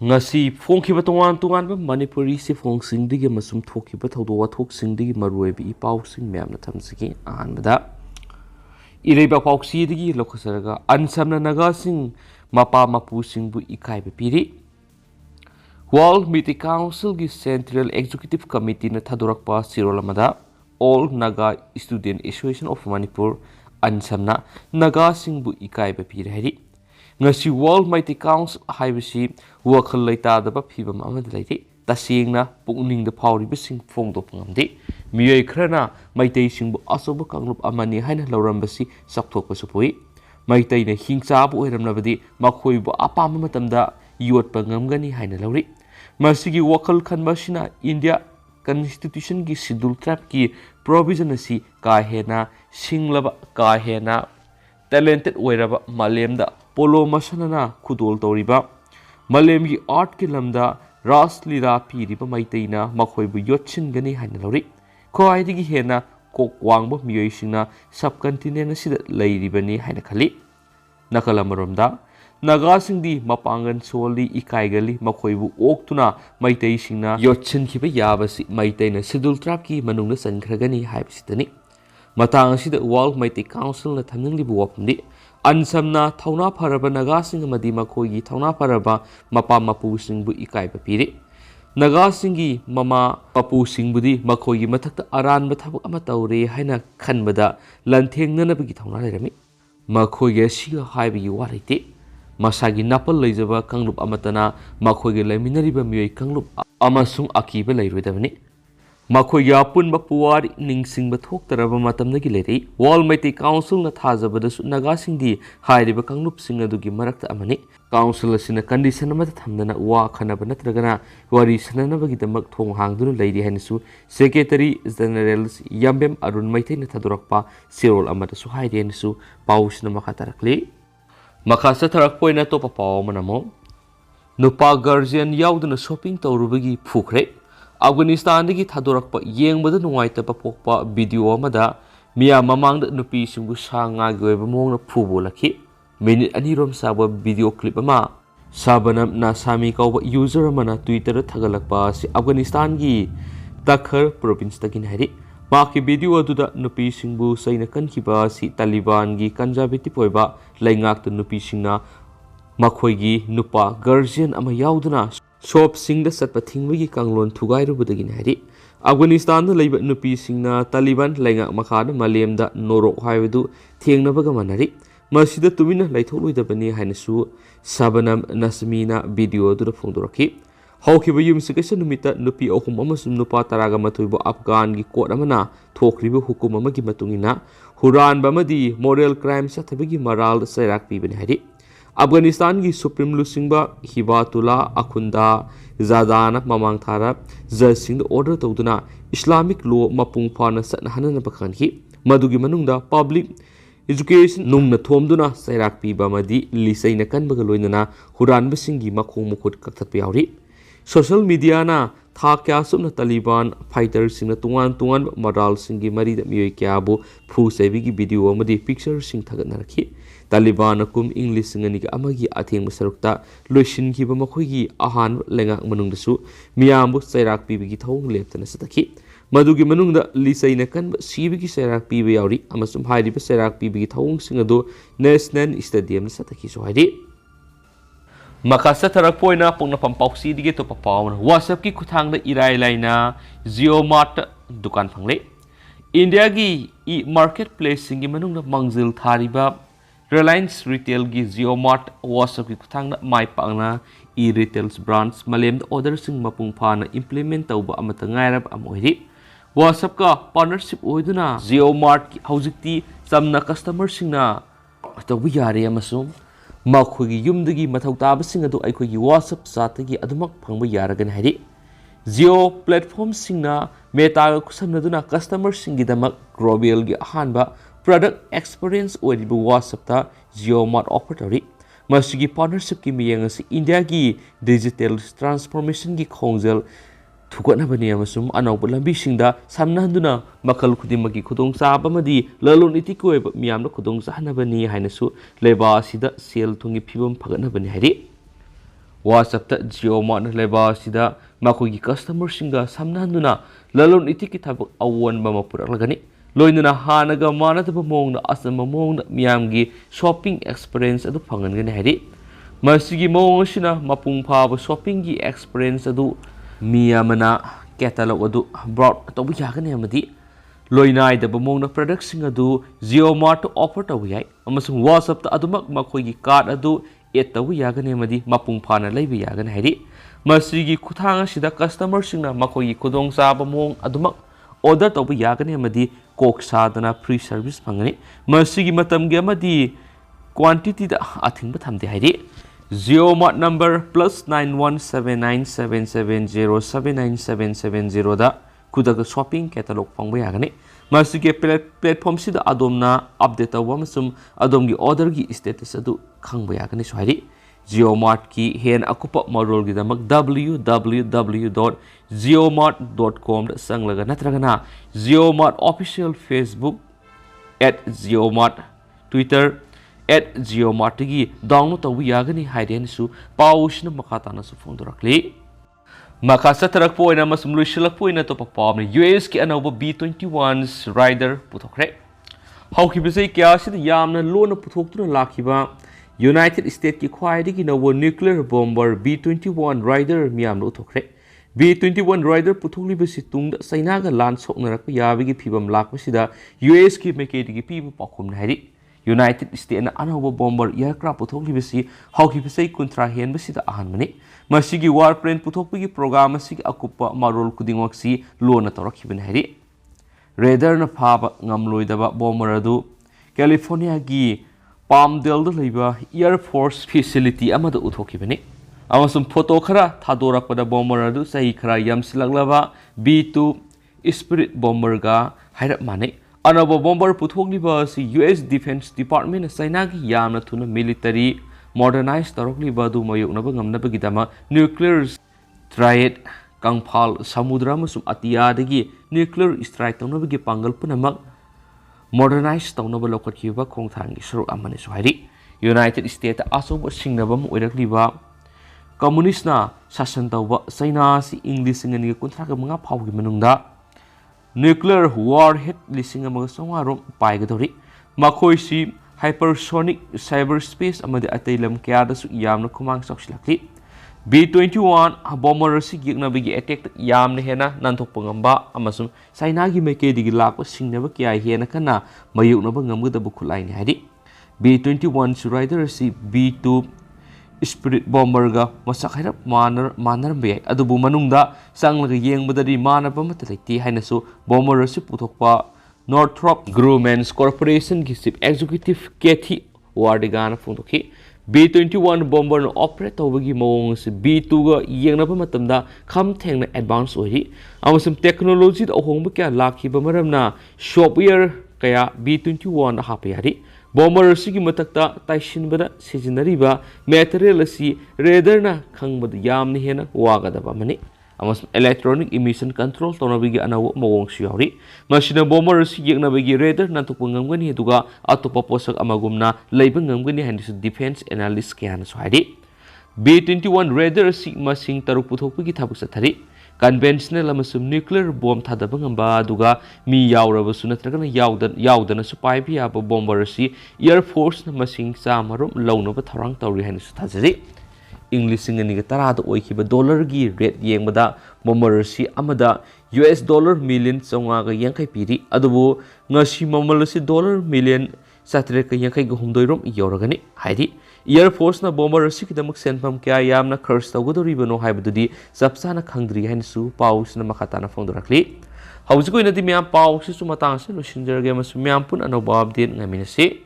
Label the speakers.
Speaker 1: ngasi phongkhiba tongan tongan ba manipuri si phongsingi masum thokhiba thodo wathoksingi maruibi ipausing myamna thamsigi anbada ireba pauksi digi lokhasaraga ansamna naga sing mapa mapu singbu ikaiba piri World Meeting Council gi Central Executive Committee na thadorakpa sirolamada All Naga Student Association of Manipur ansamna naga singbu ikaiba piri hari ngasi World Meeting Council haibasi wakhal leitadaba phibam amad leiti tasingna pungning da phawriba sing phongdo pangamdi miyai khrana maitei singbu asoba kanglup amani haina laurambasi sakthokpa supui maitai na hingcha bu oiramnabadi makhoibu apam matamda yotpa ngamgani haina lauri masigi wakhal khanbasina India Constitution ki Schedule Trap ki provision asi kahena singlaba kahena talented oiraba malemda polo masanana khudol toriba malemgi art ki lamda ras lira piriba maiteina makhoibu yotchin gani haina lori khoaidigi hena kokwangbo miyoisingna subcontinent asida leiribani haina khali nakalamaromda naga singdi mapangan soli ikaigali makhoibu oktuna maitei singna yotchin khiba yabasi maiteina schedule trap ki manungna sankragani haibsitani matang asida World Meeting Council na thamningli wapndi ansamna thauna pharaba naga sing amadi makhoigi thauna pharaba mapa mapu singbu ikaiba piri naga singi mama papu singbudi makhoigi mathakta aranba thabak ama tawre haina khanbada lanthengna bagi thauna lerami makhoigi siga haibagi waraite masagi napal leijaba kanglup amatana makhoigi leminariba miyoi kanglup amasung akiba leiroidabani makhoigi apunba puwari ningsingba thoktaraba matamnagi lerei World Meeting Council na thajabada su naga singdi hairiba kanglup sing adugi marakta amani council asina condition amata thamdana wa khanaba natragana wari sananabagi damak thong hangduna leiri hanisu secretary general yambem arun maithai na thadorakpa sirol amata su hairi hanisu pausna makatarakle makasa tharakpoina topa paw manamo nupa guardian yaodana shopping tawrubagi phukre Afghanistan dagi thadorakpa yengbada nungaitaba pokpa video amada Miyam mangda nupi singbu Sha-nga gi oiba mongna phubolakhi minute anirom saba video clip ama sabanam na sami kauba user amana Twitter thagalakpa si Afghanistan gi Takhar province tagin hari maki video aduda nupi singbu saina kankhiba si Taliban gi conservative oiba laingak nupi singna makhoigi nupa guardian ama yaudana shop singda satpa thingwigi kanglon thugairubudagin hari Afghanistan da leiba nupi singna Taliban lainga makhada malemda norok haidu thengnabaga manari masida tumina laitholoidabani hainasu sabanam nasmina video du phongdorakhi hawkhiba yumsikasa numita nupi ahum amasum nupa taraga mathuibo Afghan gi court amana thokriba hukum amagi matungina huranba amadi moral crime sathabagi maral sairak pibani hari Afghanistan ki Supreme Lusingba Hibatullah Akhunda Zadana mamang thara judge order tawduna Islamic law mapung phana satna hanana bakhanhi madugi manungda public education nungna thomduna sairak piba madi lisaina kanbaga loinana huranba singi makhong mukhut kakthap yauri social media na tha kya sumna Taliban fighter singna tungan maral singi mari da miyoi kya bu phu sebi gi video amadi picture sing thagatna rakhi Taliban akum English ngani ga amagi atheng masarukta loisin ki ba makhoigi ahan lenga manungdasu Miyam bu sairak pibi gi thong leptana satakhi madugi manungda lisaina kan sibi gi sairak pibi yauri amasum hairi ba sairak pibi gi thong singado National Stadium satakhi so hairi makasa tarak poina pungna pampauksi dige to papawn WhatsApp ki kuthang da irai laina Geomart dukan phangle India gi e-marketplace singi manungda mangjil thariba Reliance Retail gi Geomart WhatsApp ki kuthang na mai pangna e-retails brands malem order sing mapung phana implement tawba amata ngairab amoiri WhatsApp ka partnership oiduna Geomart ki haujikti samna customer singna tawbi yare amasum makhoigi yumdagi mathau tabasing adu aikhoigi WhatsApp satagi adumak phangba yaragan hari Geo platform singna meta kusamnaduna customer singidamak global gi ahanba product experience oiribu WhatsApp ta Geomart offer tari masigi partnership ki miyang si India gi digital transformation gi khongjal thukana bani amasum anauba lambi singda samnanduna makal khudimagi khudong chaba madi lalon iti ko miyamna khudong chahna bani hainasu leba sida sel thungi phibam phagana bani hari WhatsApp Geomart leba sida makogi customer singa samnanduna lalon itiki thabak awan ba mapurak loinuna hanaga manataba mongna asama mongna miyamgi shopping experience adu phangangani hari masigi mong sina mapung phaba shopping gi experience adu miyamana catalog adu brought to bujagani amadi loinai da mongna product singa adu Geomart offer tawi yai amasung WhatsApp ta adumak makogi card adu tawi yagani amadi mapung phana leibi yagani hari masigi kuthang sida customer singna makogi kudong saba mong adumak order tawi yagani amadi kok sadana free service phangani masigi matam ge amadi quantity da athing ba thamde hari Geomart number +91797707979770 da kudaga shopping catalog phangba yagani masigi platform sida adomna update tawa masum adomgi order gi status adu khangba yagani so hari Geomart ki hen akupa marol gi damak www.geomart.com da sanglaga natragana Geomart official Facebook @geomart Twitter @geomart gi download tawi yagani haiden su paushna makatana su phondorakli makasa tarak poina masum luisilak poina to papam US ki anauba B21 rider puthokre hawkibase kya sida yamna lona puthoktuna lakhiba United States ki khwaidigi nawo nuclear bomber B21 rider miyam lo uthokre B21 rider puthokliba situngda China ga lan soknarak yabigi phibam lakbasida US ki mekedi gi piba pakhum nahari United States na anauba bomber aircraft puthokliba hawkibase kuntra hen basida ahanmani masigi warplane puthokpigi program asigi akupa marol kudingwak si lona torakhiban hari radar na phaba ngamloidaba bomber adu California gi Palmdale leiba Air Force facility amada uthokibani amasum photo khara thadorakpada bomber adu sahi khara yamsilaglaba B2 Spirit bomber ga hairap mane anaba bomber puthokliba si US Defense Department China gi yamna thuna military modernize tarokliba du mayoknaba ngamnaba gidama nuclear triad kangphal samudra masum atiyadagi nuclear strike tawnaba gi pangal punamak modernize tawnaba lokathiba khongthangi suru amani sohari United States asoba singnabam oirakliba communist na shasan tawba China si English ngani kunthraga manga phawgi manungda nuclear warhead lising amaga songarom paigadori makhoi si hypersonic cyberspace amadi atailam kya da su yamna khumang saksilakli B21 bomber si gigna bigi attack yamna hena nanthok pangamba amasum China gi meke digi lakwa singnaba kya hena kana mayukna ba ngamgada bu khulai ni hadi B21 su rider si B2 Spirit bomber ga masak hairap manar be adubu manungda sanglaga yengbadari manaba mata leiti hainasu bomber si puthokpa Northrop Grumman's Corporation ki chief executive Kathy Wardigana phungtokhi B21 bomber no operate tawagi mawong si B2 ga yengnaba matamda kham thengna advance ori amasum technology da ohongba kya lakhiba maramna software kaya B21 hapa yari bomber sigi matakta taishinbada sijinariba material asi radar na khangbada yamni hena wagadaba mani amasum electronic emission control tonabigi anawo mawong siyawri masina bomber si yegnabigi radar na tupungamgani duga atopa posak amagumna leiba ngamgani handisu defense analyst kyan sohadi B21 radar si masing taruk puthokpigi thabuk sathari conventional amasum nuclear bomb thadaba ngamba duga mi yawrabasu natragana yaudana su paibi aba bomber si air force na masing samarum launaba tharang tawri handisu thajari English ngani tara da oikiba dollar gi rate yengbada bomber si amada US dollar million songa ga yankai piri adubu ngasi mamal si dollar million satre ka yankai ga humdoirom yoragani haidi Air Force na bomber si kidamak senpam kya yamna khars tawgodori bano haibadudi sapsana khangdri hainsu paus na makatana phongdorakli hauji ko inadi miyam paus su matang se losinjarge masu miyam pun anoba update ngaminasi